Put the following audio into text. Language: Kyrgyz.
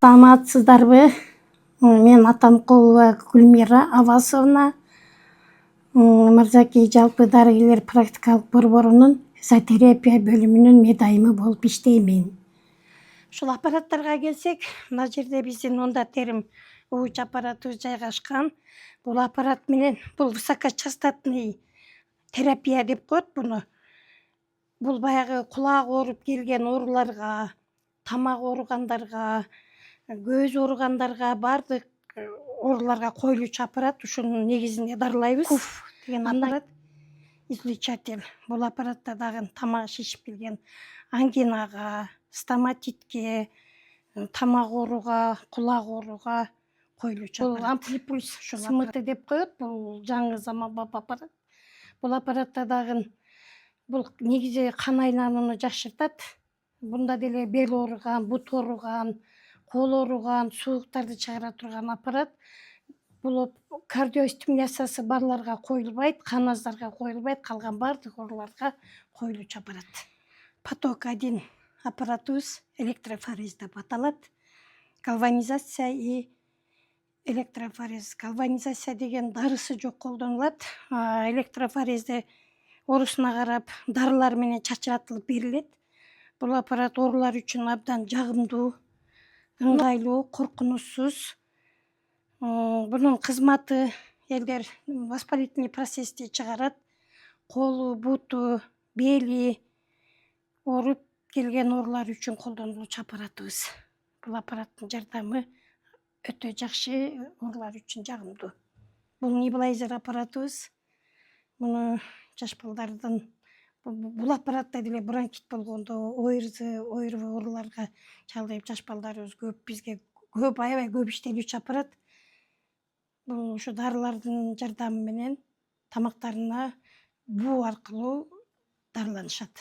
Саламатсыздарбы? Мен Атамкулова Гүлмира Абасовна, Мырзаки жалпы дарыгерлер практикалык борборунун физиотерапия бөлүмүнүн медайымы болуп иштеймин. Ушул аппараттарга келсек, мына жерде биздин онда терим ууч аппаратыбыз жайгашкан. Бул аппарат менен бул высокочастотный терапия деп коет буну. Бул баягы кулагы ооруп келген ооруларга, тамак ооругандарга, көз ооругандарга, бардык ооруларга коюлуучу аппарат. Ушунун негизинде дарылайбыз. КУФ деген аппарат, излучатель. Бул аппаратта дагы тамак шишип келген ангинага, стоматитке, тамак ооруга, кулак ооруга коюлуучу аппарат. Бул амплипульс СМТ деп коет. Бул жаңы заманбап аппарат. Бул аппаратта дагы бул негизи кан айланууну жакшыртат. Бунда деле бел ооруган, бут ооруган, кол ооруган, сууктарды чыгара турган аппарат. Бул кардиостимуляциясы барларга коюлбайт, кан аздарга коюлбайт, калган бардык ооруларга коюлуучу аппарат. Поток 1 аппаратыбыз электрофорез деп аталат. Гальванизация и электрофорез. Гальванизация деген дарысы жок колдонулат. Электрофорезде оорусуна карап дарылар менен чачыратылып берилет. Бул аппарат оорулар үчүн абдан жагымдуу, ыңгайлуу, коркунучсуз. Бунун кызматы элдер воспалительный процессти чыгарат. Колу, буту, бели ооруп келген оорулар үчүн колдонулуучу аппаратыбыз. Бул аппараттын жардамы өтө жакшы, оорулар үчүн жагымдуу. Бул небулайзер аппаратыбыз. Муну жаш балдардын бул аппаратта деле бронхит болгондо, ойрубу ооруларга чалдыйып жаш балдарыбыз көп бизге аябай көп иштелүүчү аппарат. Бул ушу дарылардын жардамы менен тамактарына буу аркылуу дарыланышат.